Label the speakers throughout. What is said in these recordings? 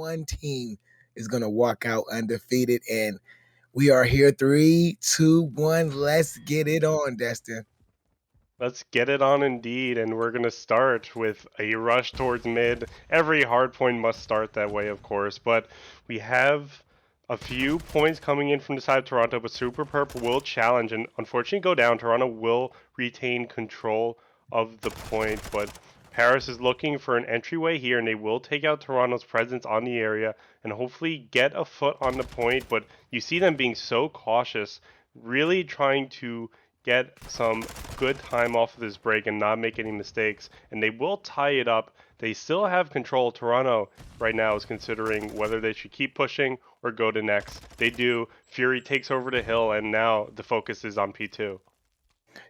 Speaker 1: one team is going to walk out undefeated. And we are here. 3, 2, 1. Let's get it on, Destin.
Speaker 2: Let's get it on indeed, and we're going to start with a rush towards mid. Every hard point must start that way, of course, but we have a few points coming in from the side of Toronto, but Super Perp will challenge and unfortunately go down. Toronto will retain control of the point, but Paris is looking for an entryway here, and they will take out Toronto's presence on the area and hopefully get a foot on the point, but you see them being so cautious, really trying to get some good time off of this break and not make any mistakes, and they will tie it up. They still have control. Toronto right now is considering whether they should keep pushing or go to next. They do. Fury takes over the hill, and now the focus is on P2.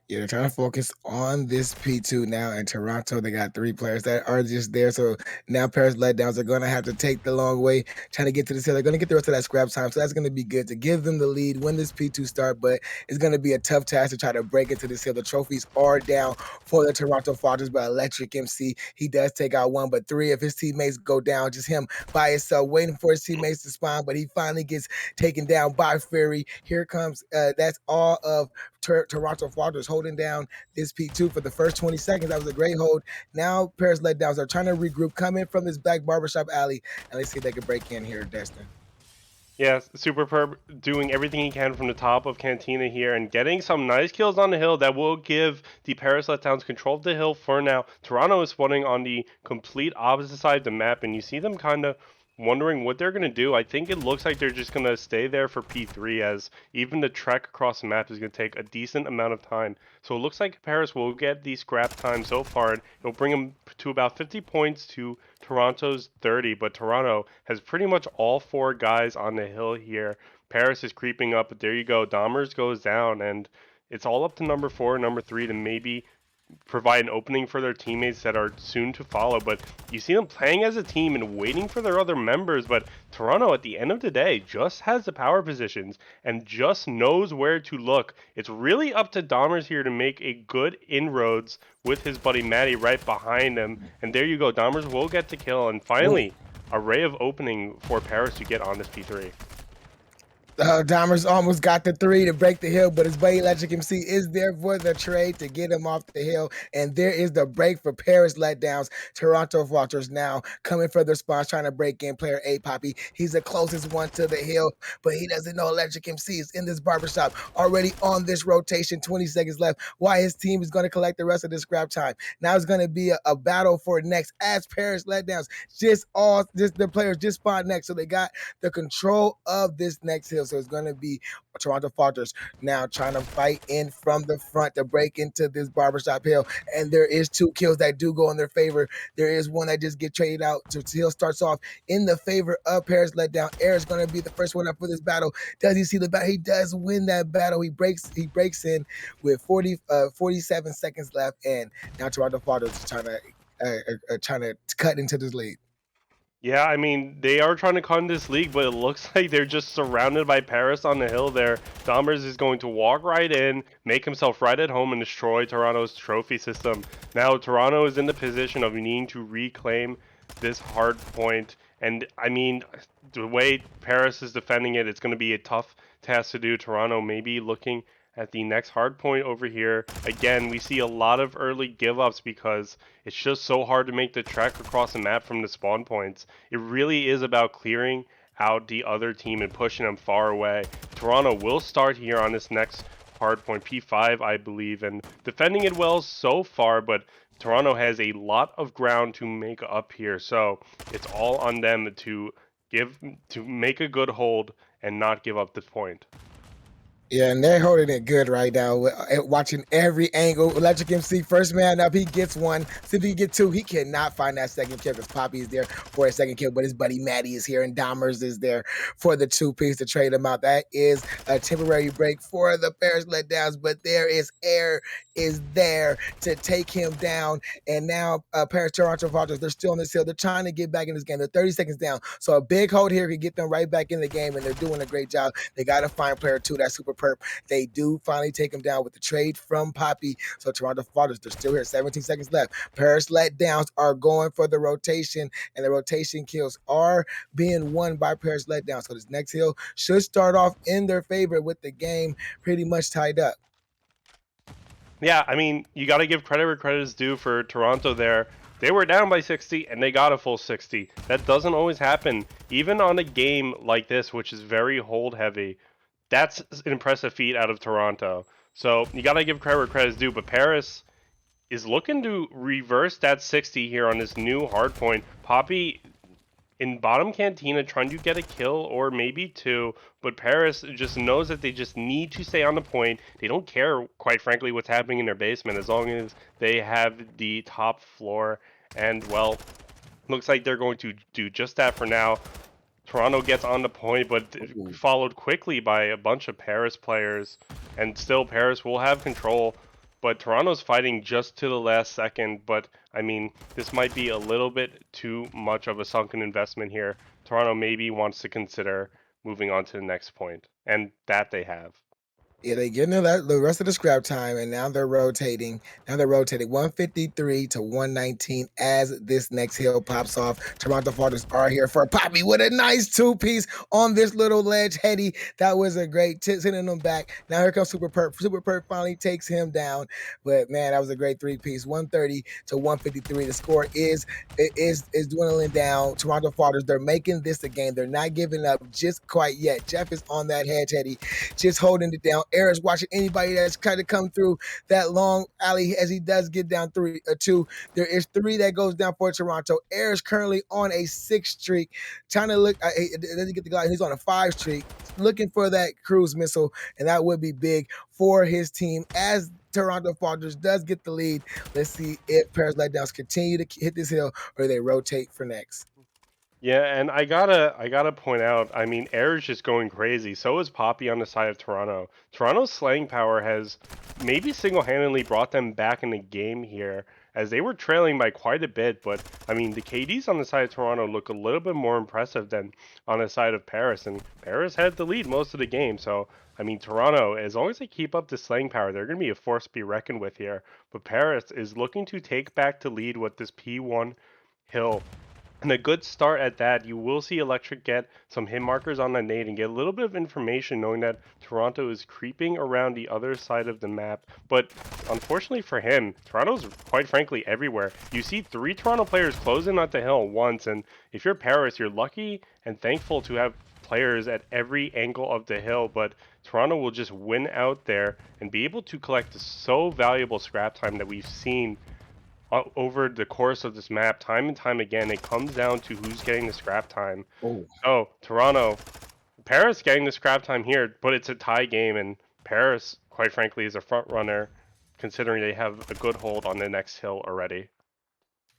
Speaker 1: Yeah, they're trying to focus on this P2 now. In Toronto, they got 3 players that are just there. So now Paris Letdowns are going to have to take the long way, trying to get to the hill. They're going to get the rest of that scrap time. So that's going to be good to give them the lead when this P2 start. But it's going to be a tough task to try to break into this hill. The trophies are down for the Toronto Falters, but Electric MC, he does take out 1, but 3 of his teammates go down. Just him by himself, waiting for his teammates to spawn. But he finally gets taken down by Fury. Here comes, that's all of Toronto Falters holding down this P2 for the first 20 seconds. That was a great hold. Now Paris Letdowns are trying to regroup, come in from this back barbershop alley, and let's see if they can break in here, Destin.
Speaker 2: Yeah, Super Perp doing everything he can from the top of Cantina here and getting some nice kills on the hill that will give the Paris Letdowns control of the hill for now. Toronto is spawning on the complete opposite side of the map, and you see them kind of wondering what they're going to do. I think it looks like they're just going to stay there for P3, as even the trek across the map is going to take a decent amount of time. So it looks like Paris will get the scrap time so far, and it'll bring them to about 50 points to Toronto's 30, but Toronto has pretty much all 4 guys on the hill here. Paris is creeping up, but there you go. Dahmers goes down, and it's all up to number 4 and number 3 to maybe provide an opening for their teammates that are soon to follow. But you see them playing as a team and waiting for their other members. But Toronto, at the end of the day, just has the power positions and just knows where to look. It's really up to Dahmers here to make a good inroads with his buddy Matty right behind him. And there you go. Dahmers will get the kill. And finally, a ray of opening for Paris to get on this P3.
Speaker 1: Dahmers almost got the 3 to break the hill, but his buddy Electric MC is there for the trade to get him off the hill. And there is the break for Paris Letdowns. Toronto Falters now coming for their spawns, trying to break in player A, Poppy. He's the closest one to the hill, but he doesn't know Electric MC is in this barbershop already on this rotation. 20 seconds left. Why his team is going to collect the rest of the scrap time. Now it's going to be a battle for next as Paris Letdowns. Just the players just spawned next, so they got the control of this next hill. So it's going to be Toronto Falters now trying to fight in from the front to break into this barbershop hill. And there is 2 kills that do go in their favor. There is one that just get traded out. So hill starts off in the favor of Paris Letdown. Air is going to be the first one up for this battle. Does he see the battle? He does win that battle. He breaks in with 47 seconds left. And now Toronto Falters is trying to cut into this lead.
Speaker 2: Yeah, I mean, they are trying to con this league, but it looks like they're just surrounded by Paris on the hill there. Dahmers is going to walk right in, make himself right at home, and destroy Toronto's trophy system. Now, Toronto is in the position of needing to reclaim this hard point. And, I mean, the way Paris is defending it, it's going to be a tough task to do. Toronto maybe looking at the next hard point over here. Again, we see a lot of early give-ups because it's just so hard to make the trek across the map from the spawn points. It really is about clearing out the other team and pushing them far away. Toronto will start here on this next hard point, P5, I believe, and defending it well so far, but Toronto has a lot of ground to make up here, so it's all on them to make a good hold and not give up this point.
Speaker 1: Yeah, and they're holding it good right now. Watching every angle. Electric MC, first man up. He gets 1. See if he can get 2. He cannot find that second kill because Poppy is there for a second kill, but his buddy Matty is here, and Dahmers is there for the 2-piece to trade him out. That is a temporary break for the Paris Letdowns, but there is Air is there to take him down. And now Paris Toronto Falters, they're still on this hill. They're trying to get back in this game. They're 30 seconds down. So a big hold here can get them right back in the game, and they're doing a great job. They got to find player 2, that Super Perp. They do finally take him down with the trade from Poppy. So Toronto Falters, they're still here. 17 seconds left. Paris Letdowns are going for the rotation, and the rotation kills are being won by Paris Letdowns. So this next hill should start off in their favor with the game pretty much tied up.
Speaker 2: Yeah, I mean, you got to give credit where credit is due for Toronto there. They were down by 60 and they got a full 60. That doesn't always happen. Even on a game like this, which is very hold heavy, that's an impressive feat out of Toronto. So you got to give credit where credit is due. But Paris is looking to reverse that 60 here on this new hard point. Poppy in bottom cantina trying to get a kill or maybe two, but Paris just knows that they just need to stay on the point. They don't care, quite frankly, what's happening in their basement as long as they have the top floor. And well, looks like they're going to do just that for now. Toronto gets on the point, but followed quickly by a bunch of Paris players, and still Paris will have control. But Toronto's fighting just to the last second. But I mean, this might be a little bit too much of a sunken investment here. Toronto maybe wants to consider moving on to the next point, and that they have.
Speaker 1: Yeah, they getting the rest of the scrap time, and now they're rotating. Now they're rotating 153 to 119 as this next hill pops off. Toronto Falters are here for Poppy with a nice two-piece on this little ledge. Heady, that was a great tip, sending them back. Now here comes Super Perp. Super Perp finally takes him down, but man, that was a great three-piece. 130 to 153. The score is dwindling down. Toronto Falters, they're making this a game. They're not giving up just quite yet. Jeff is on that hedge, Heady, just holding it down. Eric's watching anybody that's kind of come through that long alley as he does get down 2. There is 3 that goes down for Toronto. Eric's currently on a 6 streak, trying to look. Doesn't get the guy. He's on a 5 streak, looking for that cruise missile, and that would be big for his team as Toronto Falters does get the lead. Let's see if Paris Letdowns continue to hit this hill or they rotate for next.
Speaker 2: Yeah, and I gotta point out, I mean, Air's just going crazy. So is Poppy on the side of Toronto. Toronto's slaying power has maybe single-handedly brought them back in the game here, as they were trailing by quite a bit. But I mean, the KDs on the side of Toronto look a little bit more impressive than on the side of Paris, and Paris had the lead most of the game. So I mean, Toronto, as long as they keep up the slaying power, they're going to be a force to be reckoned with here. But Paris is looking to take back the lead with this P1 hill. And a good start at that, you will see Electric get some hit markers on the nade and get a little bit of information knowing that Toronto is creeping around the other side of the map. But unfortunately for him, Toronto's quite frankly everywhere. You see 3 Toronto players close in at the hill once, and if you're Paris, you're lucky and thankful to have players at every angle of the hill, but Toronto will just win out there and be able to collect so valuable scrap time that we've seen over the course of this map, time and time again. It comes down to who's getting the scrap time. Oh, Toronto, Paris getting the scrap time here, but it's a tie game, and Paris, quite frankly, is a front runner, considering they have a good hold on the next hill already.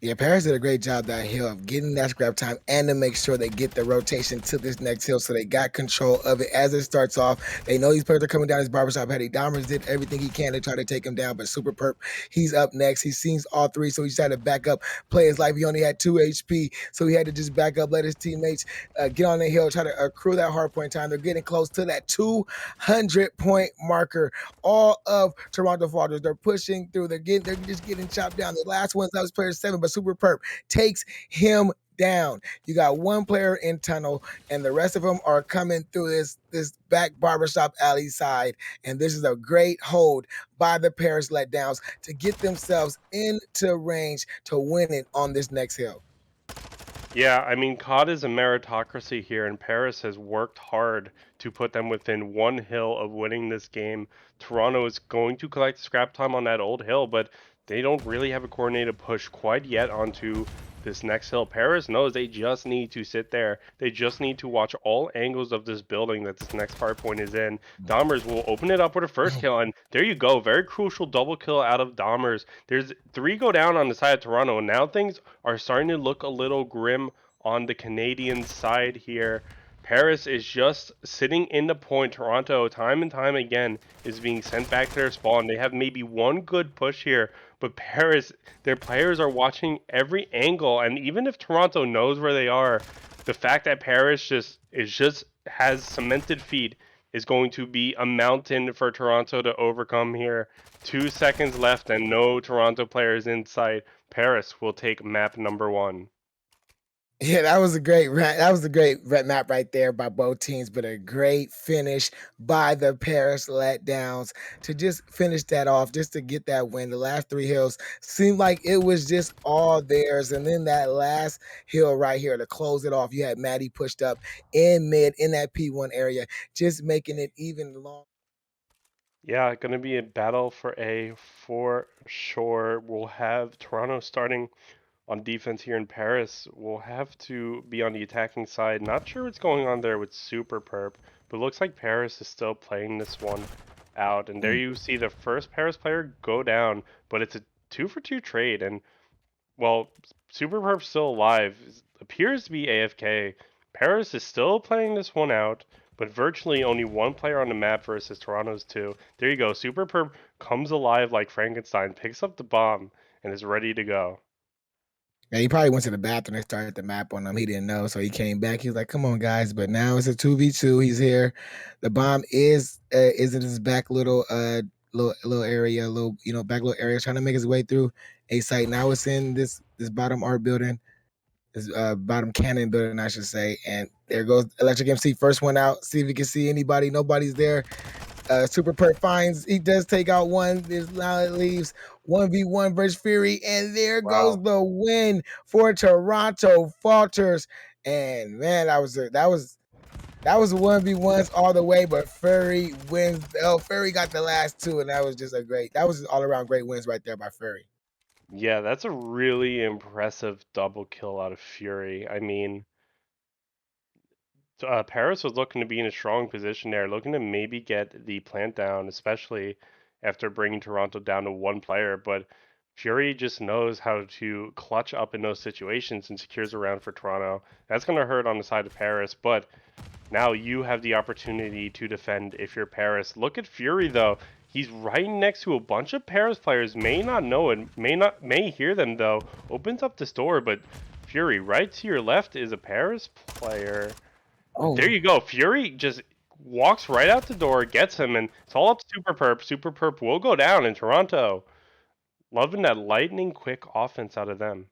Speaker 1: Yeah, Paris did a great job that hill of getting that scrap time and to make sure they get the rotation to this next hill, so they got control of it as it starts off. They know these players are coming down his barbershop. Heady Dahmers did everything he can to try to take him down, but Super Perp, he's up next. He sees all 3, so he decided to back up, play his life. He only had 2 HP, so he had to just back up, let his teammates get on the hill, try to accrue that hard point time. They're getting close to that 200-point marker. All of Toronto Falters, they're pushing through. They're just getting chopped down. The last one's that was player 7, but Super Perp takes him down. You got 1 player in tunnel, and the rest of them are coming through this back barbershop alley side. And this is a great hold by the Paris Letdowns to get themselves into range to win it on this next hill.
Speaker 2: Yeah, I mean, COD is a meritocracy here, and Paris has worked hard to put them within 1 hill of winning this game. Toronto is going to collect scrap time on that old hill, but they don't really have a coordinated push quite yet onto this next hill. Paris knows they just need to sit there. They just need to watch all angles of this building that this next hard point is in. Dahmers will open it up with a first kill, and there you go. Very crucial double kill out of Dahmers. There's 3 go down on the side of Toronto, and now things are starting to look a little grim on the Canadian side here. Paris is just sitting in the point. Toronto, time and time again, is being sent back to their spawn. They have maybe 1 good push here, but Paris, their players are watching every angle, and even if Toronto knows where they are, the fact that Paris just has cemented feet is going to be a mountain for Toronto to overcome here. 2 seconds left and no Toronto players in sight. Paris will take map number 1.
Speaker 1: Yeah, that was a map right there by both teams, but a great finish by the Paris Letdowns to just finish that off, just to get that win. The last three hills seemed like it was just all theirs, and then that last hill right here to close it off, you had Maddie pushed up in mid in that P1 area, just making it even long.
Speaker 2: Yeah, going to be a battle for A for sure. We'll have Toronto starting on defense here in Paris. We'll have to be on the attacking side. Not sure what's going on there with Super Perp, but looks like Paris is still playing this one out. And there you see the first Paris player go down, but it's a 2-for-2 trade. And well, Super Perp's still alive. Appears to be AFK. Paris is still playing this one out, but virtually only one player on the map versus Toronto's two. There you go. Super Perp comes alive like Frankenstein, picks up the bomb, and is ready to go.
Speaker 1: Yeah, he probably went to the bathroom and started the map on them. He didn't know, so he came back. He was like, "Come on, guys!" But now it's a 2v2. He's here. The bomb is in his back little area, back little area, trying to make his way through a site. Now it's in this bottom art building, this bottom cannon building, I should say. And there goes Electric MC, first one out. See if he can see anybody. Nobody's there. Super Perk finds, he does take out one. Now it leaves 1v1 versus Fury, and there goes
Speaker 2: Wow.
Speaker 1: the win for Toronto Falters. And man, that was 1v1s all the way, but Fury wins. Oh, Fury got the last two, and that was all around great wins right there by Fury.
Speaker 2: Yeah, that's a really impressive double kill out of Fury. I mean, Paris was looking to be in a strong position there, looking to maybe get the plant down, especially after bringing Toronto down to one player. But Fury just knows how to clutch up in those situations and secures a round for Toronto. That's going to hurt on the side of Paris, but now you have the opportunity to defend if you're Paris. Look at Fury though. He's right next to a bunch of Paris players. May not know it, may hear them though. Opens up this door, but Fury right to your left is a Paris player. But there
Speaker 1: Oh,
Speaker 2: you go. Fury just walks right out the door, gets him, and it's all up to Super Perp. Super Perp will go down in Toronto. Loving that lightning quick offense out of them.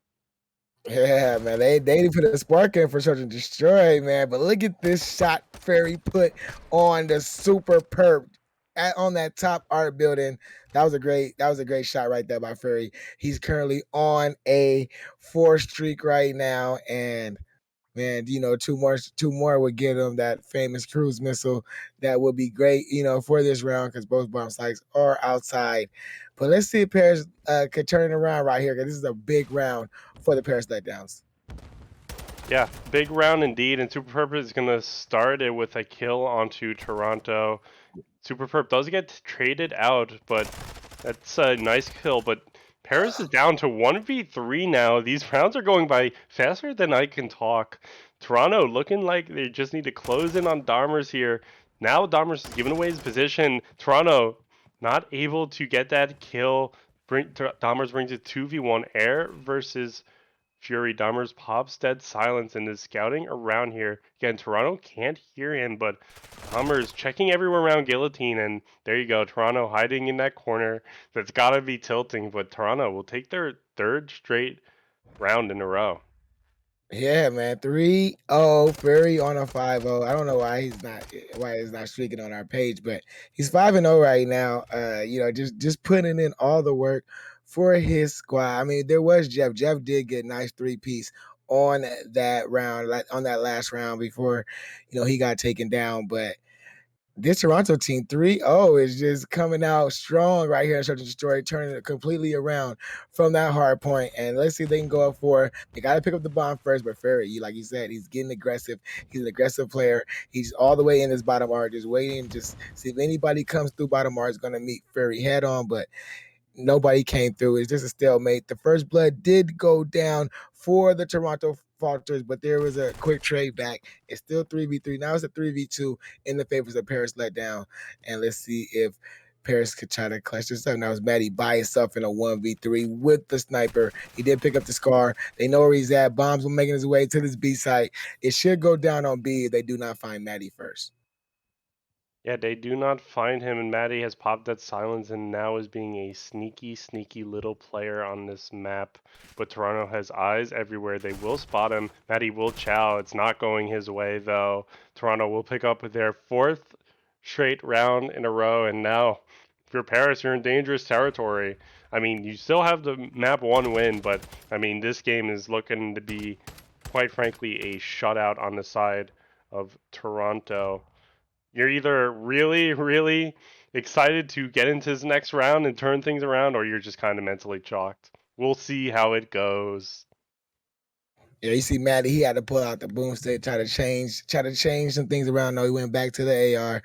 Speaker 1: yeah, man, they put a spark in for Search and Destroy, man. But look at this shot Fairy put on the Super Perp on that top art building. That was a great shot right there by Fairy. He's currently on a 4 streak right now, and man, two more would get him that famous cruise missile. That would be great, for this round because both bomb sites are outside. But let's see if Paris could turn it around right here because this is a big round for the Paris Letdowns.
Speaker 2: Yeah, big round indeed, and Super Perp is going to start it with a kill onto Toronto. Super Perp does get traded out, but that's a nice kill. But Paris is down to 1v3 now. These rounds are going by faster than I can talk. Toronto looking like they just need to close in on Dahmers here. Now Dahmers is giving away his position. Toronto not able to get that kill. Dahmers brings it 2v1 air versus Fury. Dahmers pops dead silence and is scouting around here. Again, Toronto can't hear him, but Dahmers checking everywhere around Guillotine, and there you go. Toronto hiding in that corner. That's got to be tilting, but Toronto will take their third straight round in a row.
Speaker 1: Yeah, man. 3-0, Fury on a 5-0. I don't know why he's not streaking on our page, but he's 5-0 right now. Just putting in all the work for his squad. I mean, there was Jeff. Jeff did get nice 3-piece on that round, like on that last round before, he got taken down. But this Toronto team 3-0 is just coming out strong right here in Search and Destroy, turning it completely around from that hard point. And let's see if they can go up for. They got to pick up the bomb first, but Ferry, like you said, he's getting aggressive. He's an aggressive player. He's all the way in his bottom arc, just waiting, just see if anybody comes through bottom arc is going to meet Ferry head on. But nobody came through. It's just a stalemate. The first blood did go down for the Toronto Falters, but there was a quick trade back. It's still 3v3. Now it's a 3v2 in the favors of Paris Letdown. And let's see if Paris could try to clutch this up. Now it's Maddie by himself in a 1v3 with the sniper. He did pick up the scar. They know where he's at. Bombs will making his way to this B site. It should go down on B if they do not find Maddie first.
Speaker 2: Yeah, they do not find him, and Maddie has popped that silence and now is being a sneaky, sneaky little player on this map. But Toronto has eyes everywhere. They will spot him. Maddie will chow. It's not going his way, though. Toronto will pick up with their fourth straight round in a row, and now, if you're Paris, you're in dangerous territory. I mean, you still have the map 1 win, but, I mean, this game is looking to be, quite frankly, a shutout on the side of Toronto. You're either really, really excited to get into this next round and turn things around, or you're just kind of mentally chalked. We'll see how it goes.
Speaker 1: Yeah, you see Matty, he had to pull out the boomstick, try to change some things around. No, he went back to the AR,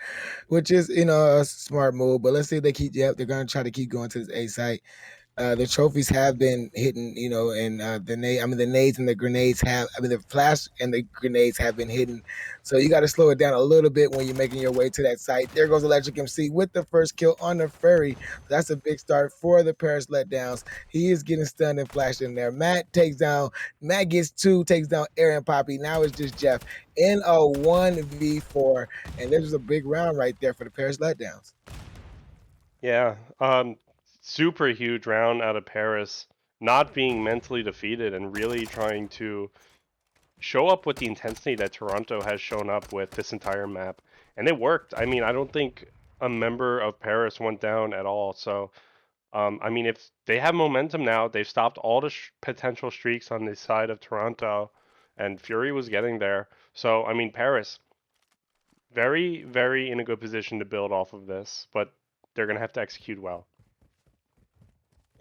Speaker 1: which is, a smart move. But let's see if they keep, yep, they're gonna try to keep going to this A site. The trophies have been hitting, and the nades and the grenades the flash and the grenades have been hidden. So you got to slow it down a little bit when you're making your way to that site. There goes Electric MC with the first kill on the ferry. That's a big start for the Paris Letdowns. He is getting stunned and flashed in there. Matt gets two, takes down Aaron Poppy. Now it's just Jeff in a 1v4. And there's a big round right there for the Paris Letdowns.
Speaker 2: Yeah, super huge round out of Paris, not being mentally defeated and really trying to show up with the intensity that Toronto has shown up with this entire map. And it worked. I mean, I don't think a member of Paris went down at all. So, I mean, if they have momentum now, they've stopped all the potential streaks on the side of Toronto, and Fury was getting there. So, I mean, Paris, very, very in a good position to build off of this, but they're going to have to execute well.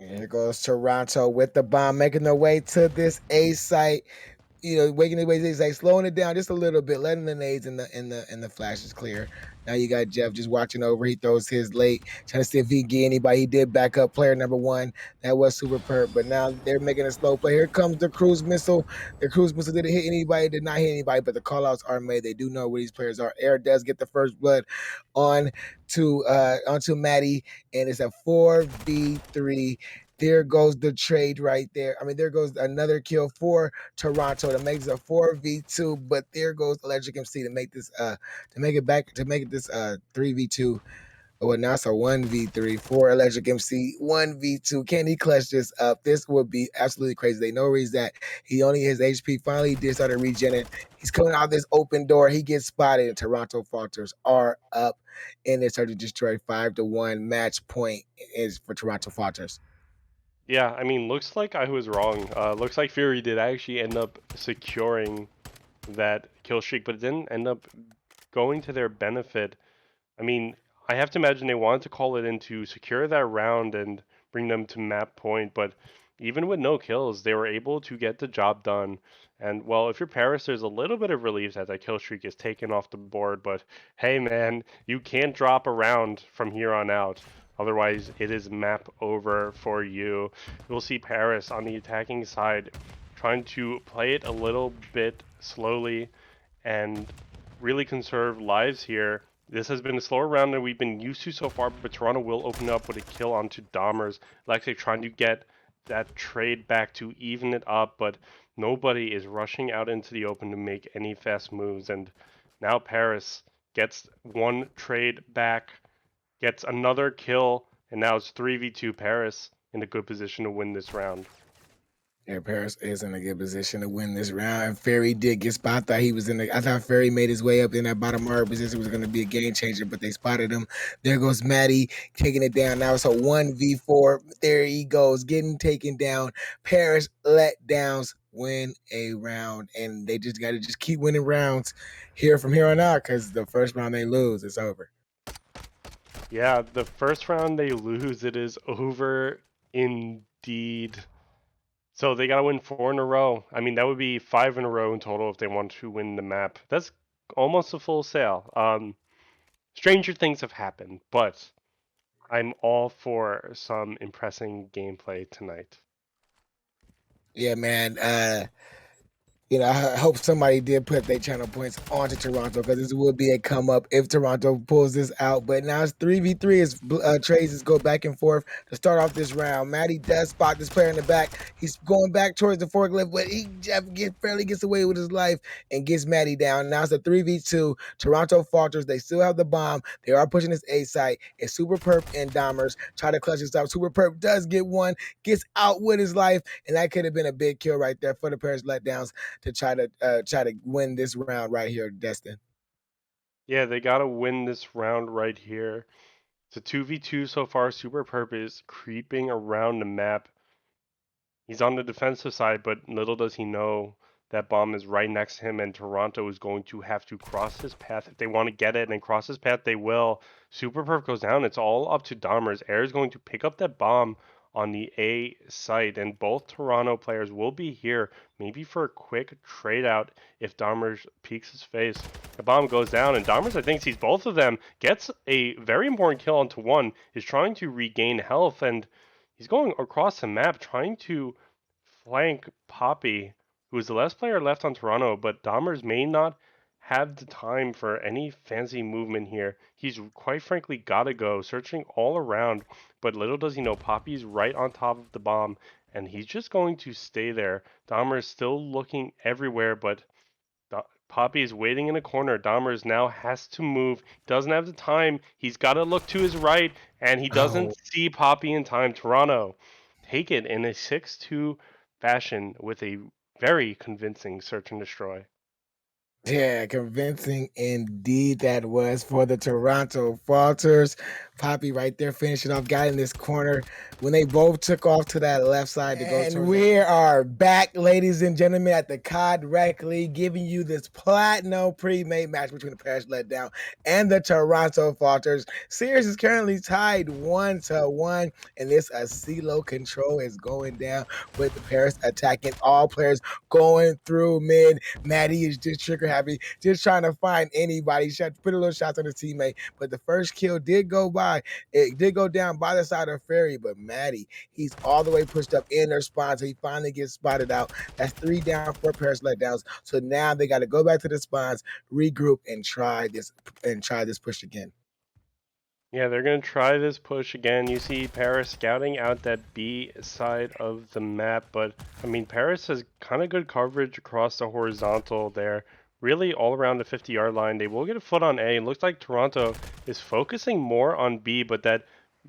Speaker 1: And here goes Toronto with the bomb, making their way to this A site. Waking the way he's like slowing it down just a little bit, letting the nades and the flashes clear. Now you got Jeff just watching over. He throws his late, trying to see if he can get anybody. He did back up player number one. That was super perp. But now they're making a slow play. Here comes the cruise missile. The cruise missile didn't hit anybody, did not hit anybody, but the callouts are made. They do know where these players are. Air does get the first blood on onto Maddie, and it's a 4v3. There goes the trade right there. I mean, there goes another kill for Toronto to make this a 4v2, but there goes Electric MC to make this to make it this 3v2. Well, now it's a 1v3 for Electric MC. 1v2. Can he clutch this up? This would be absolutely crazy. They know where he's at. He only his HP finally did start to regen. He's coming out this open door. He gets spotted, and Toronto Falters are up, and they start to destroy 5-1. Match point is for Toronto Falters.
Speaker 2: Yeah, I mean, looks like I was wrong. Looks like Fury did actually end up securing that kill streak, but it didn't end up going to their benefit. I mean, I have to imagine they wanted to call it in to secure that round and bring them to map point, but even with no kills, they were able to get the job done. And well, if you're Paris, there's a little bit of relief that kill streak is taken off the board, but hey man, you can't drop a round from here on out. Otherwise, it is map over for you. You'll see Paris on the attacking side trying to play it a little bit slowly and really conserve lives here. This has been a slower round than we've been used to so far, but Toronto will open up with a kill onto Dahmers. Lexi trying to get that trade back to even it up, but nobody is rushing out into the open to make any fast moves. And now Paris gets one trade back, gets another kill, and now it's 3v2 Paris in a good position to win this round.
Speaker 1: Yeah, Paris is in a good position to win this round. And Ferry did get spotted. I thought Ferry made his way up in that bottom right position. Was going to be a game changer, but they spotted him. There goes Maddie taking it down. Now it's a 1v4. There he goes, getting taken down. Paris Letdowns win a round, and they just got to just keep winning rounds here from here on out, because the first round they lose, it's over.
Speaker 2: Yeah, the first round they lose, it is over indeed. So they got to win 4 in a row. I mean, that would be 5 in a row in total if they want to win the map. That's almost a full sale. Stranger things have happened, but I'm all for some impressing gameplay tonight.
Speaker 1: Yeah, man. I hope somebody did put their channel points onto Toronto because this would be a come up if Toronto pulls this out. But now it's 3v3 as trades go back and forth to start off this round. Matty does spot this player in the back. He's going back towards the forklift, but he barely gets away with his life and gets Matty down. Now it's a 3v2. Toronto falters. They still have the bomb. They are pushing this A site. It's Super Perp and Dahmers try to clutch this out. Super Perp does get one, gets out with his life, and that could have been a big kill right there for the Paris Letdowns to try to win this round right here, Destin.
Speaker 2: Yeah, they gotta win this round right here. It's a 2v2 so far. Super Perp is creeping around the map. He's on the defensive side, but little does he know that bomb is right next to him, and Toronto is going to have to cross his path. If they want to get it and cross his path, they will. Super Perf goes down. It's all up to Dahmers. Air is going to pick up that bomb on the A site, and both Toronto players will be here, maybe for a quick trade out if Dahmers peeks his face. The bomb goes down, and Dahmers, I think, sees both of them, gets a very important kill onto one, is trying to regain health, and he's going across the map trying to flank Poppy, who is the last player left on Toronto, but Dahmers may not have the time for any fancy movement here. He's quite frankly gotta go, searching all around, but little does he know Poppy's right on top of the bomb, and he's just going to stay there. Dahmer's still looking everywhere, but Poppy is waiting in a corner. Dahmers now has to move. He doesn't have the time. He's got to look to his right, and he doesn't
Speaker 1: Oh,
Speaker 2: see Poppy in time. Toronto take it in a 6-2 fashion with a very convincing search and destroy.
Speaker 1: yeah, convincing indeed that was for the Toronto Falters. Poppy right there finishing off, got in this corner when they both took off to that left side to go. And we are back, ladies and gentlemen, at the COD Rec League, giving you this Platinum Premade match between the Paris Letdown and the Toronto Falters. Series is currently tied 1-1, and this CeeLo control is going down with the Paris attacking all players going through mid. Maddie is just trigger happy, just trying to find anybody. Put a little shots on his teammate, but the first kill did go by. It did go down by the side of Ferry, but Maddie, he's all the way pushed up in their spawn, so he finally gets spotted out. That's 3 down, 4 Paris letdowns. So now they got to go back to the spawns, regroup, and try this push again.
Speaker 2: Yeah, they're going to try this push again. You see Paris scouting out that B side of the map, but I mean, Paris has kind of good coverage across the horizontal there. Really all around the 50-yard line. They will get a foot on A. It looks like Toronto is focusing more on B, but that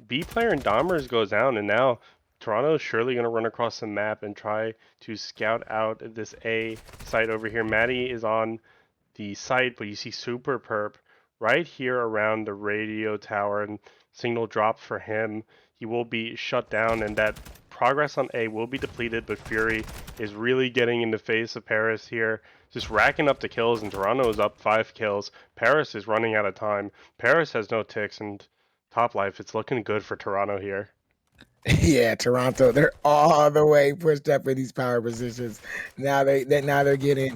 Speaker 2: B player in Dahmers goes down, and now Toronto is surely going to run across the map and try to scout out this A site over here. Maddie is on the site, but you see Super Perp right here around the radio tower, and signal drop for him. He will be shut down, and that progress on A will be depleted, but Fury is really getting in the face of Paris here, just racking up the kills, and Toronto is up 5 kills. Paris is running out of time. Paris has no ticks, and top life, it's looking good for Toronto here.
Speaker 1: Yeah, Toronto, they're all the way pushed up in these power positions. Now they're getting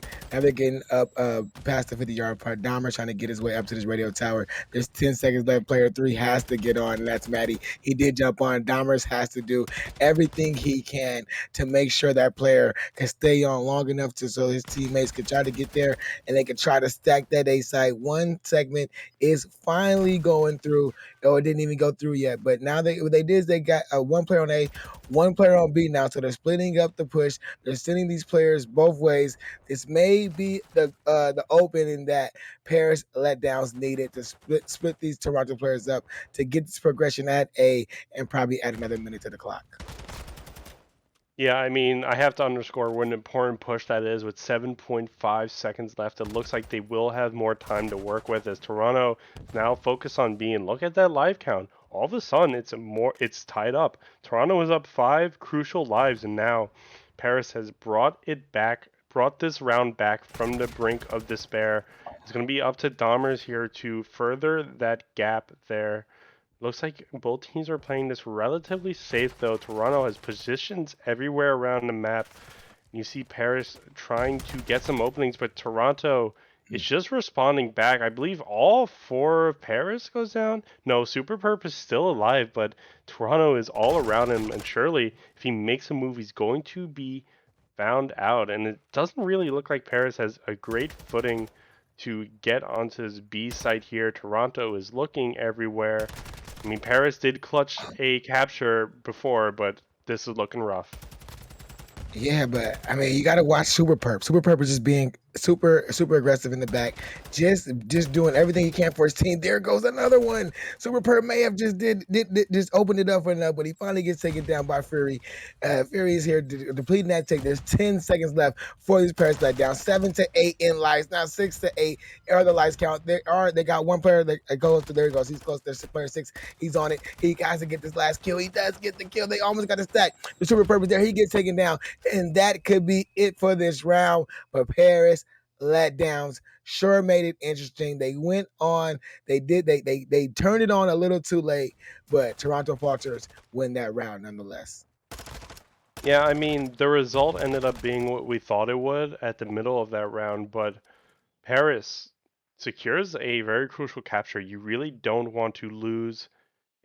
Speaker 1: up past the 50-yard part. Dahmer trying to get his way up to this radio tower. There's 10 seconds left. Player 3 has to get on, and that's Maddie. He did jump on. Dahmer has to do everything he can to make sure that player can stay on long enough so his teammates can try to get there and they can try to stack that A site. One segment is finally going through. Oh, it didn't even go through yet. But now what they did is they got one player on A, one player on B now. So they're splitting up the push. They're sending these players both ways. This may be the opening that Paris letdowns needed to split these Toronto players up to get this progression at A and probably add another minute to the clock.
Speaker 2: Yeah, I mean, I have to underscore what an important push that is with 7.5 seconds left. It looks like they will have more time to work with as Toronto now focus on B. Look at that live count. All of a sudden, it's tied up. Toronto is up 5 crucial lives, and now Paris has brought this round back from the brink of despair. It's going to be up to Dahmers here to further that gap there. Looks like both teams are playing this relatively safe, though. Toronto has positions everywhere around the map. You see Paris trying to get some openings, but Toronto is just responding back. I believe all 4 of Paris goes down. No, Super Perp is still alive, but Toronto is all around him, and surely if he makes a move, he's going to be found out, and it doesn't really look like Paris has a great footing to get onto his B site here. Toronto is looking everywhere. I mean, Paris did clutch a capture before, but this is looking rough.
Speaker 1: Yeah, but I mean, you got to watch Super Perp. Super Perp is just being super aggressive in the back, just doing everything he can for his team. There goes another one. Super Perp may have just did just opened it up for enough, but he finally gets taken down by Fury. Fury is here depleting that tick. There's 10 seconds left for these players let down. 7 to 8 in lives now. 6 to 8 are the lives count. They got one player that goes to there he goes. He's close. There's player 6. He's on it. He has to get this last kill. He does get the kill. They almost got the stack. The Super Perp is there. He gets taken down. And that could be it for this round. But Paris Letdowns sure made it interesting. They went on, they turned it on a little too late, but Toronto Falters win that round nonetheless.
Speaker 2: Yeah, I mean, the result ended up being what we thought it would at the middle of that round, but Paris secures a very crucial capture. You really don't want to lose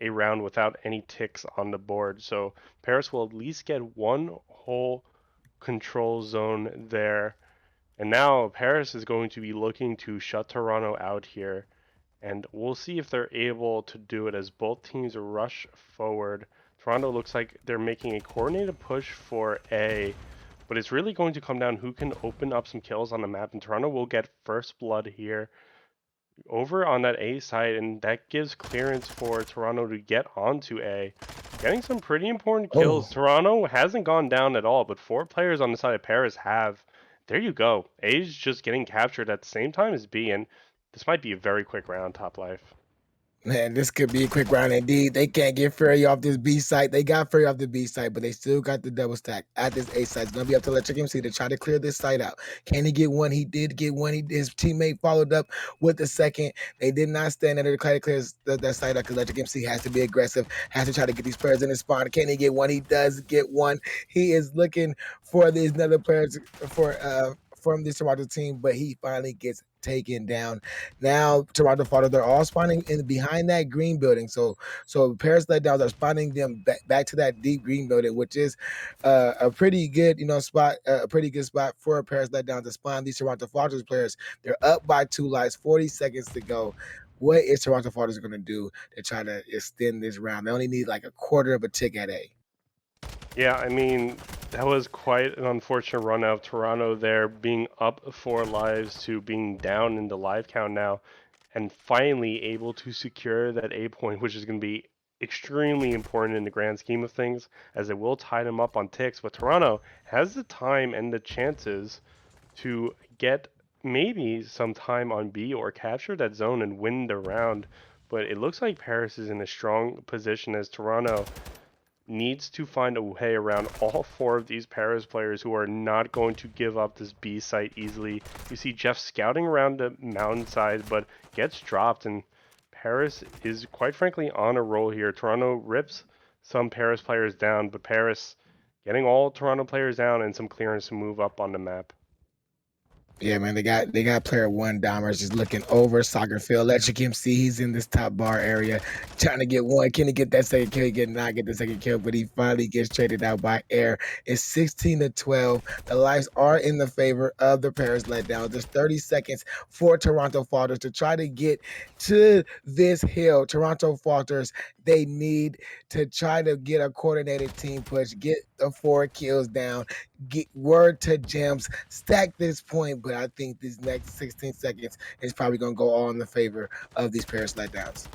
Speaker 2: a round without any ticks on the board. So Paris will at least get one whole control zone there. And now Paris is going to be looking to shut Toronto out here. And we'll see if they're able to do it as both teams rush forward. Toronto looks like they're making a coordinated push for A, but it's really going to come down who can open up some kills on the map. And Toronto will get first blood here over on that A side, and that gives clearance for Toronto to get onto A. Getting some pretty important kills.
Speaker 1: Oh,
Speaker 2: Toronto hasn't gone down at all, but 4 players on the side of Paris have. There you go. A's just getting captured at the same time as B, and this might be a very quick round, top life.
Speaker 1: man, this could be a quick round indeed. They can't get Fury off this B site. They got Fury off the B site, but they still got the double stack at this A site. It's gonna be up to Electric MC to try to clear this site out. Can he get one? He did get one. His teammate followed up with the second. They did not stand there to try to clear that site out because Electric MC has to be aggressive, has to try to get these players in the spawn. Can he get one? He does get one. He is looking for these other players for from this Toronto team, but he finally gets taken down. Now Toronto Falters, they're all spawning in behind that green building. So Paris Letdowns are spawning them back to that deep green building, which is a pretty good spot, a pretty good spot for Paris Letdowns to spawn these Toronto Falters players. They're up by 2 lives, 40 seconds to go. What is Toronto Falters going to do to try to extend this round? They only need like a quarter of a tick at A.
Speaker 2: Yeah, I mean, that was quite an unfortunate run out of Toronto there, being up 4 lives to being down in the live count now, and finally able to secure that A point, which is going to be extremely important in the grand scheme of things, as it will tie them up on ticks. But Toronto has the time and the chances to get maybe some time on B or capture that zone and win the round. But it looks like Paris is in a strong position as Toronto needs to find a way around all 4 of these Paris players who are not going to give up this B site easily. You see Jeff scouting around the mountainside, but gets dropped, and Paris is quite frankly on a roll here. Toronto rips some Paris players down, but Paris getting all Toronto players down and some clearance to move up on the map.
Speaker 1: Yeah, man, they got player one Dahmer's just looking over soccer field. Electric MC, he's in this top bar area, trying to get one. Can he get that second kill? He did not get the second kill, but he finally gets traded out by air. It's 16 to 12. The lives are in the favor of the Paris Letdown. There's 30 seconds for Toronto Falters to try to get to this hill. Toronto Falters, they need to try to get a coordinated team push, get the 4 kills down, get word to Gems, stack this point, but I think these next 16 seconds is probably going to go all in the favor of these Paris Letdowns.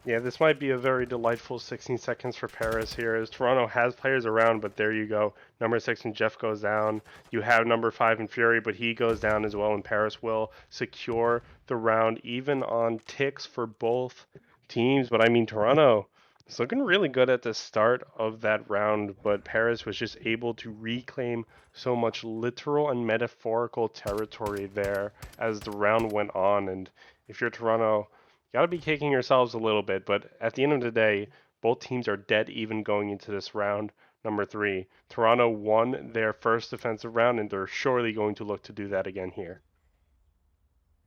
Speaker 2: Yeah, this might be a very delightful 16 seconds for Paris here, as Toronto has players around, but there you go. Number 6 and Jeff goes down. You have number 5 and Fury, but he goes down as well, and Paris will secure the round, even on ticks for both teams. But I mean, Toronto is looking really good at the start of that round, but Paris was just able to reclaim so much literal and metaphorical territory there as the round went on. And if you're Toronto, got to be kicking yourselves a little bit, but at the end of the day, both teams are dead even going into this round number 3. Toronto won their first defensive round, and they're surely going to look to do that again here.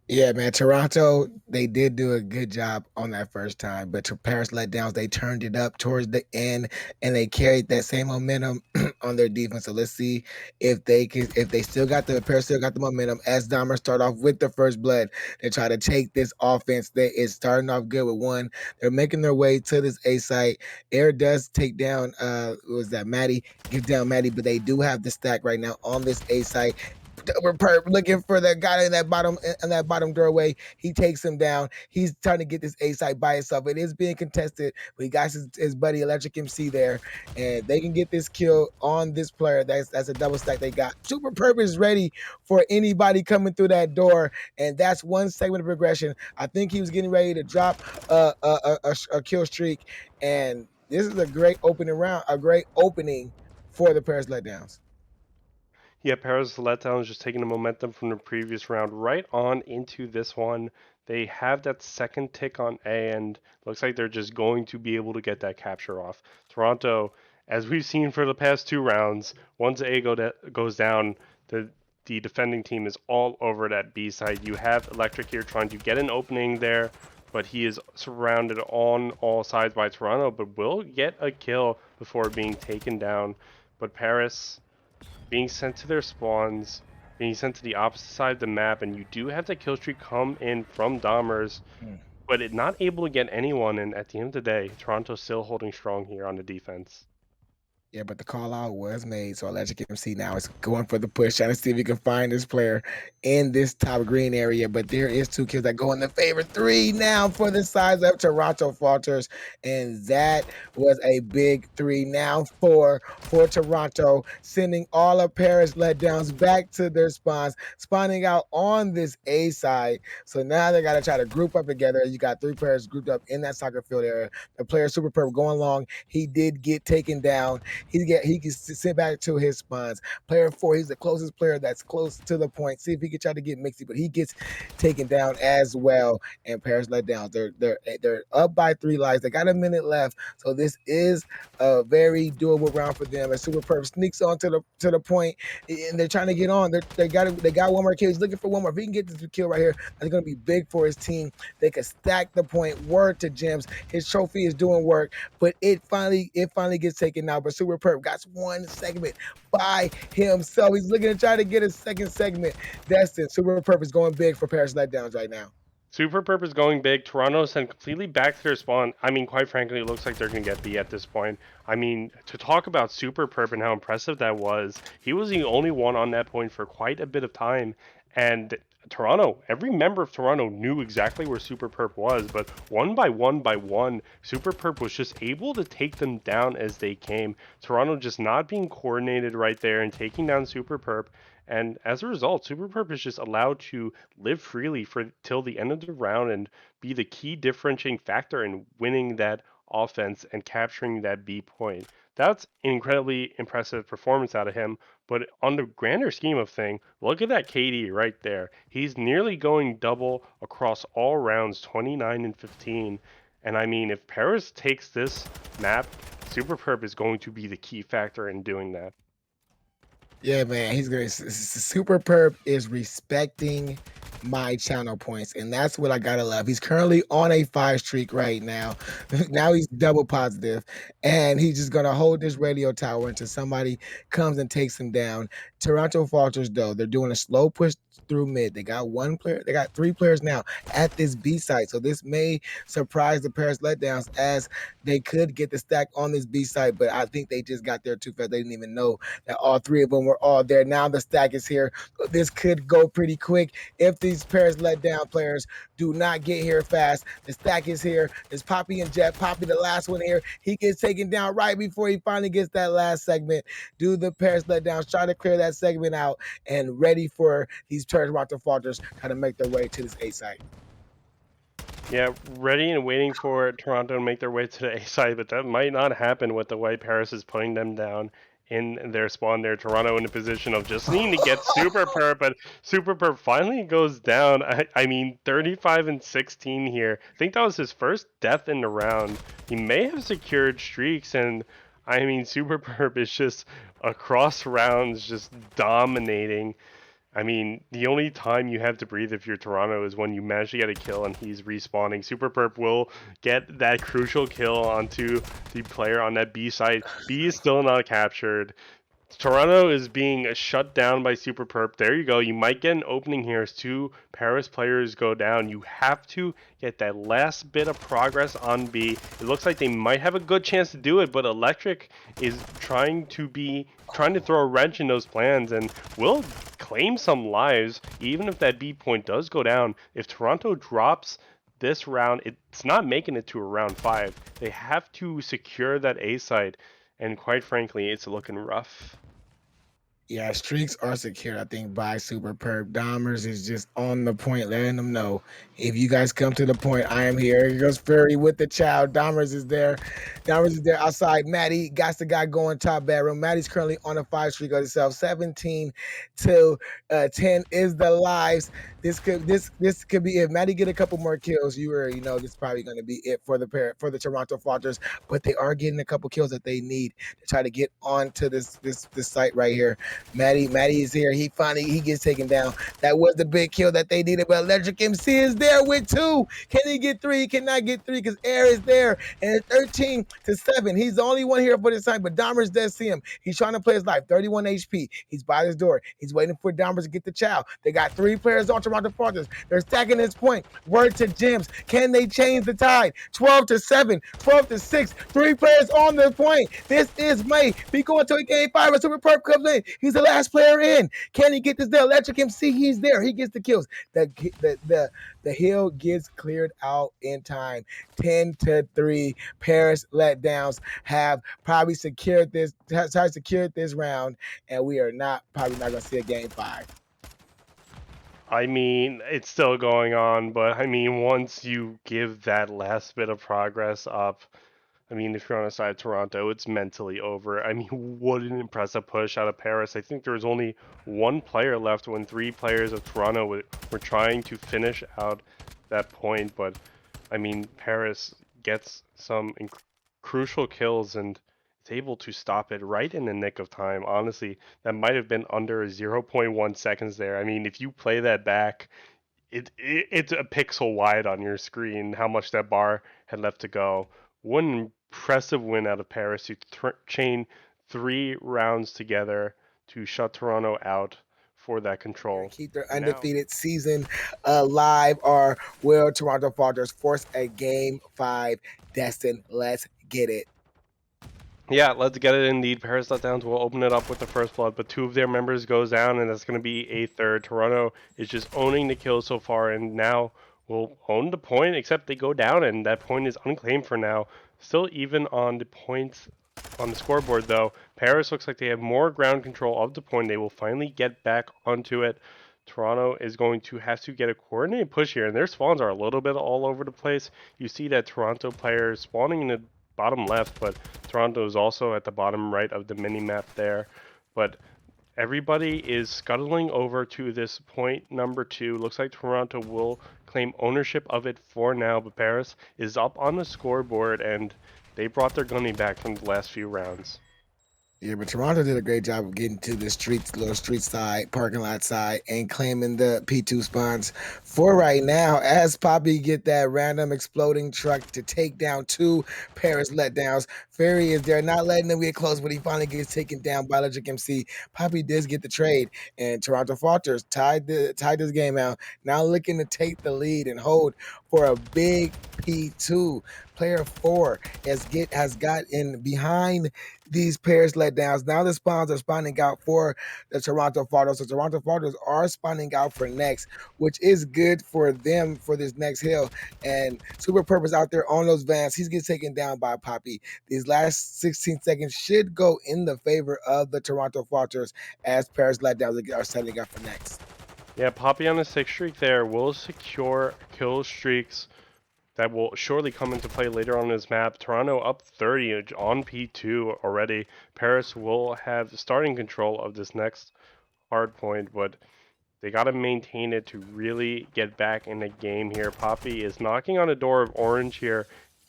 Speaker 1: Yeah, man. Toronto, they did do a good job on that first time, but to Paris Letdowns, they turned it up towards the end and they carried that same momentum on their defense. So let's see if they still got the Paris still got the momentum as Dahmer start off with the first blood. They try to take this offense that is starting off good with one. They're making their way to this A site. Air does take down was that Maddie, give down Maddie, but they do have the stack right now on this A site. We're looking for the guy in that bottom doorway. He takes him down. He's trying to get this A site by himself. It is being contested, but he got his buddy Electric MC there, and they can get this kill on this player. That's a double stack they got. Super Purpose is ready for anybody coming through that door, and that's one segment of progression. I think he was getting ready to drop a kill streak, and this is a great opening round, a great opening for the Paris Letdowns.
Speaker 2: Yeah, Paris Letdowns just taking the momentum from the previous round right on into this one. They have that second tick on A, and looks like they're just going to be able to get that capture off. Toronto, as we've seen for the past two rounds, once A goes down, the defending team is all over that B side. You have Electric here trying to get an opening there, but he is surrounded on all sides by Toronto, but will get a kill before being taken down. But Paris being sent to their spawns, being sent to the opposite side of the map, and you do have the kill streak come in from Dahmers,
Speaker 1: Mm.
Speaker 2: but it not able to get anyone. And at the end of the day, Toronto's still holding strong here on the defense.
Speaker 1: Yeah, but the call out was made, so Electric MC now is going for the push, trying to see if he can find this player in this top green area. But there is two kills that go in the favor. Three now for the size of Toronto Falters, and that was a big three now for Toronto, sending all of Paris letdowns back to their spawns, spawning out on this A side. So now they got to try to group up together. You got three players grouped up in that soccer field area. The player Super Purple going long. He did get taken down. He can sit back to his spawns. Player 4, he's the closest player that's close to the point. See if he can try to get mixy, but he gets taken down as well. And Paris let down. They're up by 3 lives. They got a minute left, so this is a very doable round for them. As Super Perp sneaks on to the point, and they're trying to get on. They got one more kill. He's looking for one more. If he can get this kill right here, that's going to be big for his team. They can stack the point. Word to Gems. His trophy is doing work, but it finally gets taken out. But Super Perp got one segment by himself. He's looking to try to get a second segment. Destin, Super Perp is going big for Paris Letdowns right now.
Speaker 2: Super Perp is going big. Toronto sent completely back to their spawn. I mean, quite frankly, it looks like they're going to get B at this point. I mean, to talk about Super Perp and how impressive that was, he was the only one on that point for quite a bit of time. And Toronto, every member of Toronto knew exactly where Super Perp was, but one by one, Super Perp was just able to take them down as they came. Toronto just not being coordinated right there and taking down Super Perp. And as a result, Super Perp is just allowed to live freely for till the end of the round and be the key differentiating factor in winning that offense and capturing that B point. That's an incredibly impressive performance out of him. But on the grander scheme of thing, look at that KD right there. He's nearly going double across all rounds, 29 and 15. And I mean, if Paris takes this map, Super Perp is going to be the key factor in doing that.
Speaker 1: Yeah, man, he's gonna Super Perp is respecting my channel points, and that's what I gotta love. He's currently on a 5 streak right now. Now he's double positive, and he's just gonna hold this radio tower until somebody comes and takes him down. Toronto Falters, though, they're doing a slow push through mid. They got one player, they got 3 players now at this B site. So this may surprise the Paris letdowns as they could get the stack on this B site, but I think they just got there too fast. They didn't even know that all 3 of them were all there. Now the stack is here. This could go pretty quick if these Paris letdown players do not get here fast. The stack is here. There's Poppy and Jet. Poppy, the last one here. He gets taken down right before he finally gets that last segment. Do the Paris letdowns try to clear that segment out and ready for these Toronto Falters trying to make their way to this A site.
Speaker 2: Yeah, ready and waiting for Toronto to make their way to the A side, but that might not happen with the way Paris is putting them down in their spawn there. Toronto in a position of just needing to get Super Perp, but Super Perp finally goes down. I mean, 35 and 16 here. I think that was his first death in the round. He may have secured streaks, and I mean, Super Perp is just across rounds, just dominating. I mean, the only time you have to breathe if you're Toronto is when you manage to get a kill and he's respawning. Super Perp will get that crucial kill onto the player on that B side. B is still not captured. Toronto is being shut down by Super Perp. There you go. You might get an opening here as two Paris players go down. You have to get that last bit of progress on B. It looks like they might have a good chance to do it, but Electric is trying to throw a wrench in those plans and will claim some lives, even if that B point does go down. If Toronto drops this round, it's not making it to a round 5. They have to secure that A side, and quite frankly, it's looking rough.
Speaker 1: Yeah, streaks are secured, I think, by Super Perp. Dahmers is just on the point, letting them know, if you guys come to the point, I am here. Here goes Furry with the child. Dahmers is there. Dahmers is there outside. Maddie got the guy going top bedroom. Maddie's currently on a 5 streak of itself. 17 to 10 is the lives. This could be if Maddie get a couple more kills, this is probably going to be it for the Toronto Falters. But they are getting a couple kills that they need to try to get onto this site right here. Maddie is here. He gets taken down. That was the big kill that they needed. But Electric MC is there with 2. Can he get 3? He cannot get 3 because Air is there. And it's 13 to 7. He's the only one here for this time. But Dahmers does see him. He's trying to play his life. 31 HP. He's by his door. He's waiting for Dahmers to get the chow. They got 3 players on Toronto Falters. They're stacking this point. Word to Gems. Can they change the tide? 12 to 7. 12 to 6. 3 players on the point. This is May. Be going to a game 5. A Super Perp comes in. He's the last player in. Can he get this? The Electric MC, he's there. He gets the kills. The hill gets cleared out in time. 10 to 3. Paris Letdowns have probably secured this round, and we are probably not going to see a game 5.
Speaker 2: I mean, it's still going on, but I mean, once you give that last bit of progress up, I mean, if you're on the side of Toronto, it's mentally over. I mean, what an impressive push out of Paris. I think there was only one player left when 3 players of Toronto were trying to finish out that point. But, I mean, Paris gets some crucial kills and is able to stop it right in the nick of time. Honestly, that might have been under 0.1 seconds there. I mean, if you play that back, it's a pixel wide on your screen how much that bar had left to go. One impressive win out of Paris to chain 3 rounds together to shut Toronto out for that control.
Speaker 1: Keep their undefeated season alive, or will Toronto Falters force a game 5? Destin, let's get it.
Speaker 2: Yeah, let's get it indeed. Paris Letdowns will open it up with the first blood, but 2 of their members goes down, and that's going to be a third. Toronto is just owning the kill so far, and now will own the point, except they go down, and that point is unclaimed for now. Still even on the points on the scoreboard, though. Paris looks like they have more ground control of the point. They will finally get back onto it. Toronto is going to have to get a coordinated push here, and their spawns are a little bit all over the place. You see that Toronto players spawning in the bottom left, but Toronto is also at the bottom right of the mini map there. But everybody is scuttling over to this point number 2. Looks like Toronto will claim ownership of it for now, but Paris is up on the scoreboard, and they brought their gunny back from the last few rounds.
Speaker 1: Yeah, but Toronto did a great job of getting to the little street side, parking lot side, and claiming the P2 spawns for right now. As Poppy get that random exploding truck to take down 2 Paris Letdowns. Fairy is there, not letting them get close, but he finally gets taken down by Electric MC. Poppy does get the trade, and Toronto Falters tied this game out. Now looking to take the lead and hold for a big P2. Player 4 has got in behind these Paris Letdowns. Now the spawns are spawning out for the Toronto Falters. So Toronto Falters are spawning out for next, which is good for them for this next hill. And Super Purpose out there on those vans. He gets taken down by Poppy. These last 16 seconds should go in the favor of the Toronto Falters as Paris Letdowns are setting up for next.
Speaker 2: Yeah, Poppy on a 6 streak there will secure kill streaks that will surely come into play later on this map. Toronto up 30 on P2 already. Paris will have starting control of this next hard point, but they got to maintain it to really get back in the game here. Poppy is knocking on the door of Orange here.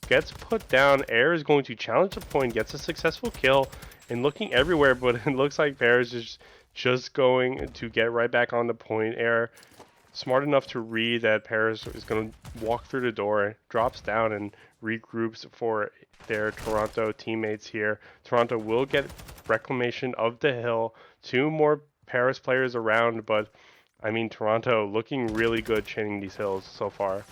Speaker 2: Gets put down. Air is going to challenge the point, gets a successful kill, and looking everywhere, but it looks like Paris is just going to get right back on the point. Air smart enough to read that Paris is going to walk through the door, drops down and regroups for their Toronto teammates here. Toronto will get reclamation of the hill. Two more Paris players around, but I mean, Toronto looking really good chaining these hills so far.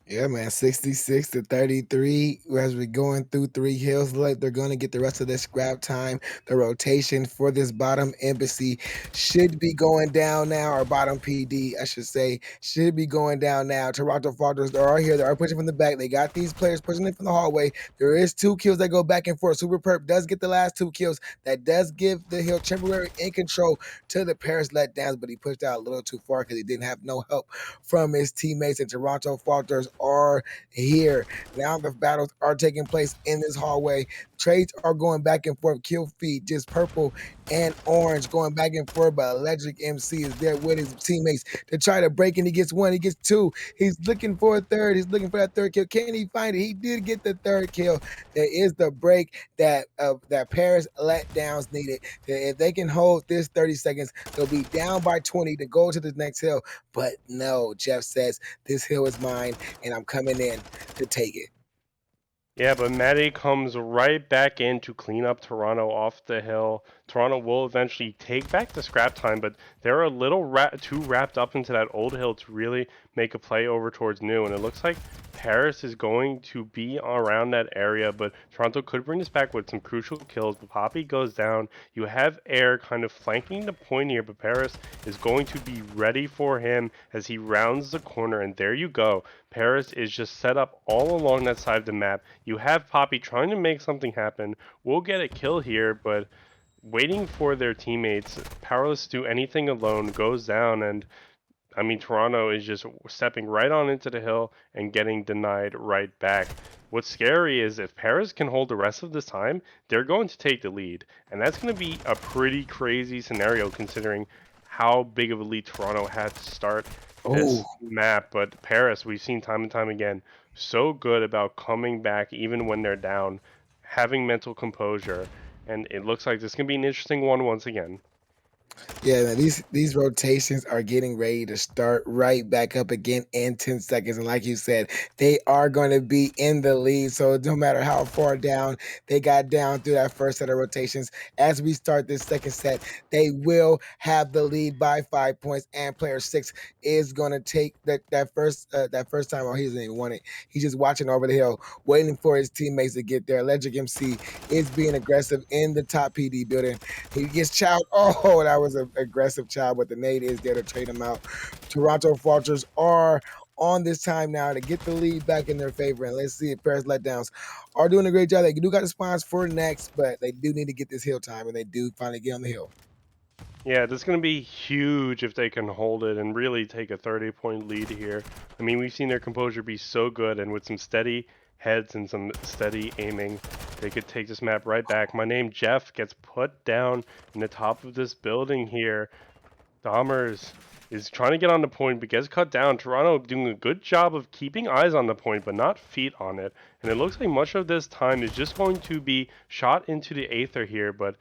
Speaker 1: Yeah, man, 66 to 33 as we're going through three hills. Like they're going to get the rest of their scrap time. The rotation for this bottom embassy should be going down now, or bottom PD, I should say, should be going down now. Toronto Falters, they are here. They are pushing from the back. They got these players pushing in from the hallway. There is two kills that go back and forth. Super Perp does get the last two kills. That does give the hill temporary in control to the Paris Letdowns, but he pushed out a little too far because he didn't have no help from his teammates. And Toronto Falters are here. Now the battles are taking place in this hallway. Trades are going back and forth. Kill feed, just purple and orange going back and forth. But Electric MC is there with his teammates to try to break, and he gets one, he gets two. He's looking for a third. He's looking for that third kill. Can he find it? He did get the third kill. There is the break that that Paris Letdowns needed. If they can hold this 30 seconds, they'll be down by 20 to go to the next hill. But no, Jeff says this hill is mine, and I'm coming in to take it.
Speaker 2: Yeah, but MWII comes right back in to clean up Toronto off the hill. Toronto will eventually take back the scrap time, but they're a little too wrapped up into that old hill to really make a play over towards new. And it looks like Paris is going to be around that area, but Toronto could bring this back with some crucial kills. But Poppy goes down. You have Air kind of flanking the point here, but Paris is going to be ready for him as he rounds the corner. And there you go. Paris is just set up all along that side of the map. You have Poppy trying to make something happen. We'll get a kill here, but waiting for their teammates, powerless to do anything alone, goes down. And I mean, Toronto is just stepping right on into the hill and getting denied right back. What's scary is if Paris can hold the rest of this time, they're going to take the lead. And that's going to be a pretty crazy scenario considering how big of a lead Toronto had to start
Speaker 1: Oh,
Speaker 2: this map. But Paris, we've seen time and time again, so good about coming back even when they're down, having mental composure. And it looks like this can be an interesting one once again.
Speaker 1: yeah, man, these rotations are getting ready to start right back up again in 10 seconds. And like you said, they are going to be in the lead. So no matter how far down they got down through that first set of rotations, as we start this second set, they will have the lead by 5 points. And player 6 is going to take that first time. Oh, he doesn't even want it. He's just watching over the hill, waiting for his teammates to get there. Electric MC is being aggressive in the top PD building. He gets chowed. Oh, that was an aggressive chow, but the nade is there to trade him out. Toronto Falters are on this time now to get the lead back in their favor. And let's see if Paris Letdowns are doing a great job. They do got the spawns for next, but they do need to get this hill time, and they do finally get on the hill.
Speaker 2: Yeah, this is going to be huge if they can hold it and really take a 30-point lead here. I mean, we've seen their composure be so good, and with some steady heads and some steady aiming, they could take this map right back. My name, Jeff, gets put down in the top of this building here. Dahmers is trying to get on the point, but gets cut down. Toronto doing a good job of keeping eyes on the point, but not feet on it. And it looks like much of this time is just going to be shot into the aether here, but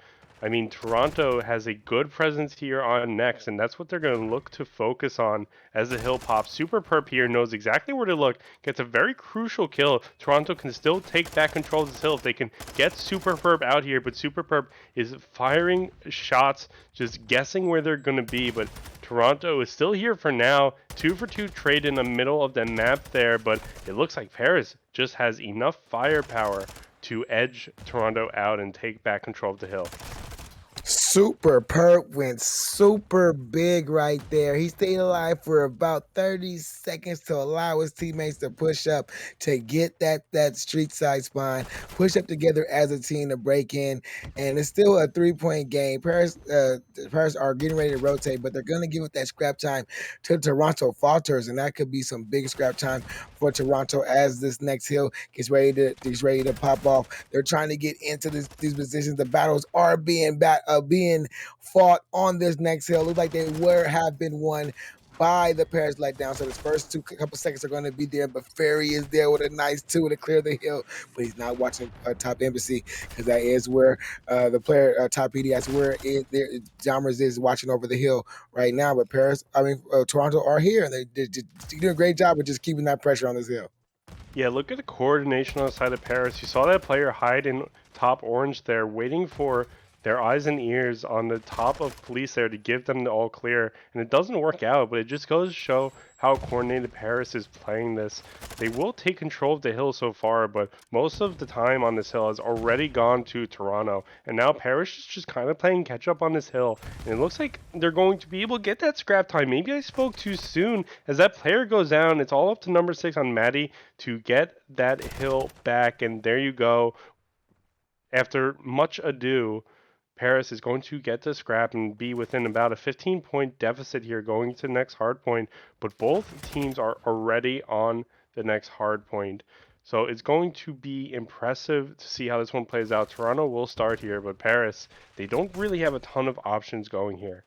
Speaker 2: I mean, Toronto has a good presence here on next, and that's what they're going to look to focus on as the hill pops. Super Perp here knows exactly where to look, gets a very crucial kill. Toronto can still take back control of this hill if they can get Super Perp out here, but Super Perp is firing shots, just guessing where they're going to be, but Toronto is still here for now. 2 for 2 trade in the middle of the map there, but it looks like Paris just has enough firepower to edge Toronto out and take back control of the hill.
Speaker 1: Super Perp went super big right there. He stayed alive for about 30 seconds to allow his teammates to push up to get that street side spawn, push up together as a team to break in. And it's still a 3-point game. Paris are getting ready to rotate, but they're going to give it that scrap time to Toronto Falters, and that could be some big scrap time for Toronto as this next hill gets ready to pop off. They're trying to get into these positions. The battles are being fought on this next hill. Looks like they have been won by the Paris Letdown. So this first couple seconds are going to be there, but Ferry is there with a nice 2 to clear the hill, but he's not watching Top Embassy because that is where the player Top PD, that's where Jammers is watching over the hill right now. But Toronto are here, and they're doing a great job of just keeping that pressure on this hill.
Speaker 2: Yeah, look at the coordination on the side of Paris. You saw that player hide in top orange there, waiting for their eyes and ears on the top of police there to give them the all clear. And it doesn't work out, but it just goes to show how coordinated Paris is playing this. They will take control of the hill so far, but most of the time on this hill has already gone to Toronto. And now Paris is just kind of playing catch up on this hill. And it looks like they're going to be able to get that scrap time. Maybe I spoke too soon. As that player goes down, it's all up to number 6 on Maddie to get that hill back. And there you go. After much ado, Paris is going to get the scrap and be within about a 15-point deficit here going to the next hard point, but both teams are already on the next hard point. So it's going to be impressive to see how this one plays out. Toronto will start here, but Paris, they don't really have a ton of options going here.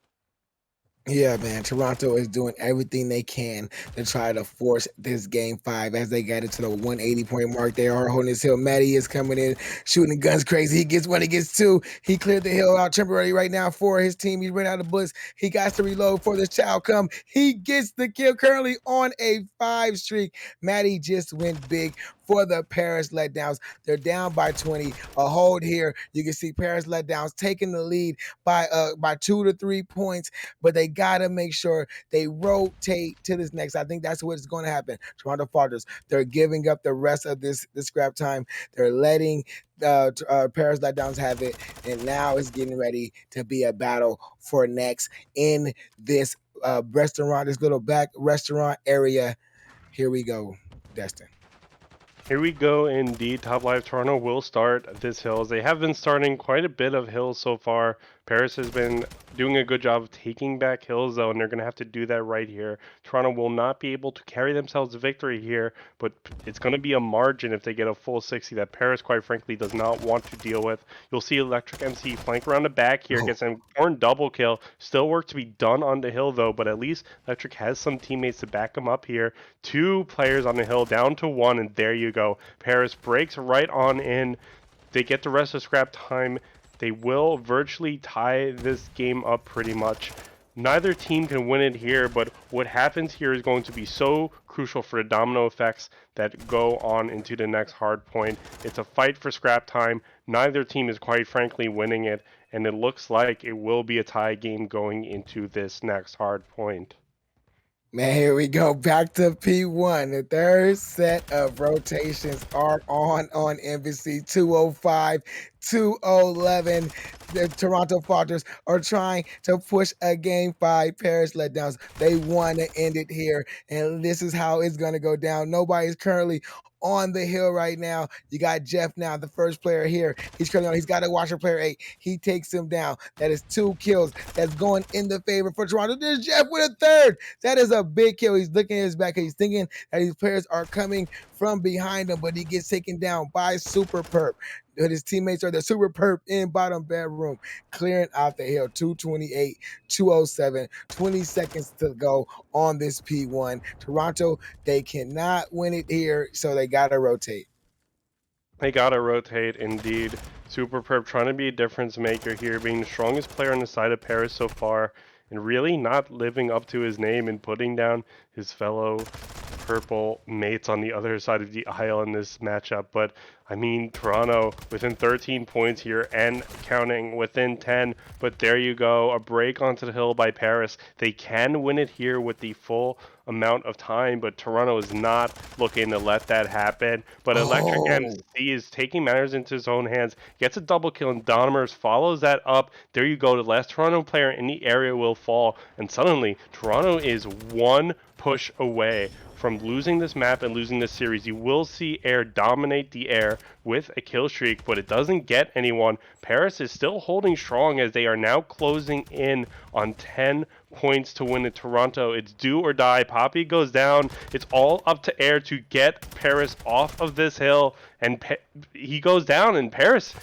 Speaker 1: Yeah, man. Toronto is doing everything they can to try to force this game 5 as they get into the 180-point mark. They are holding this hill. Maddie is coming in, shooting guns crazy. He gets 1, he gets 2. He cleared the hill out temporarily right now for his team. He ran out of bullets. He got to reload for this child come. He gets the kill currently on a 5 streak. Maddie just went big for the Paris Letdowns. They're down by 20. A hold here. You can see Paris Letdowns taking the lead by 2 to 3 points, but they gotta make sure they rotate to this next. I think that's what's going to happen. Toronto Falters, they're giving up the rest of this scrap time. They're letting Paris Letdowns have it, and now it's getting ready to be a battle for next in this restaurant, this little back restaurant area. Here we go, Destin.
Speaker 2: Here we go indeed. Top Live Toronto will start this hills. They have been starting quite a bit of hills so far. Paris has been doing a good job of taking back hills though, and they're going to have to do that right here. Toronto will not be able to carry themselves to victory here, but it's going to be a margin if they get a full 60 that Paris, quite frankly, does not want to deal with. You'll see Electric MC flank around the back here, gets an important double kill. Still work to be done on the hill though, but at least Electric has some teammates to back him up here. 2 players on the hill, down to 1, and there you go. Paris breaks right on in. They get the rest of scrap time. They will virtually tie this game up pretty much. Neither team can win it here, but what happens here is going to be so crucial for the domino effects that go on into the next hard point. It's a fight for scrap time. Neither team is quite frankly winning it, and it looks like it will be a tie game going into this next hard point.
Speaker 1: Man, here we go. Back to P1. The third set of rotations are on Embassy. 205, 211. The Toronto Falters are trying to push a game 5. Paris Letdowns. They want to end it here, and this is how it's going to go down. Nobody's currently on the hill right now. You got Jeff now, the first player here. He's currently on. He's got to watch for player 8. He takes him down. That is 2 kills. That's going in the favor for Toronto. There's Jeff with a third. That is a big kill. He's looking at his back. He's thinking that these players are coming from behind him, but he gets taken down by Super Perp. His teammates are the Super Perp in bottom bedroom, clearing out the hill. 228, 207, 20 seconds to go on this P1. Toronto, they cannot win it here, so they got to rotate.
Speaker 2: They gotta rotate, indeed. Super Perp trying to be a difference maker here, being the strongest player on the side of Paris so far, and really not living up to his name and putting down his fellow purple mates on the other side of the aisle in this matchup. But I mean, Toronto within 13 points here and counting within 10, but there you go, a break onto the hill by Paris. They can win it here with the full amount of time, but Toronto is not looking to let that happen. But Electric MC is taking matters into his own hands, gets a double kill, and Donimers follows that up. There you go, the last Toronto player in the area will fall, and suddenly Toronto is 1 push away from losing this map and losing this series. You will see Air dominate the air with a kill streak, but it doesn't get anyone. Paris is still holding strong as they are now closing in on 10 points to win at Toronto. It's do or die. Poppy goes down. It's all up to Air to get Paris off of this hill, and he goes down, and Paris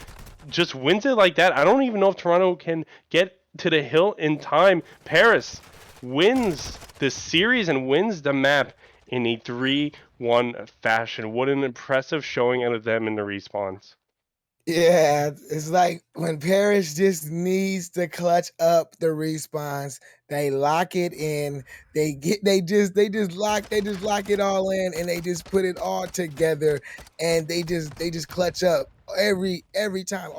Speaker 2: just wins it like that. I don't even know if Toronto can get to the hill in time. Paris wins this series and wins the map in a 3-1 fashion. What an impressive showing out of them in the respawns.
Speaker 1: Yeah, it's like when Paris just needs to clutch up the respawns, they lock it in. They just lock it all in, and they just put it all together, and they just clutch up every time.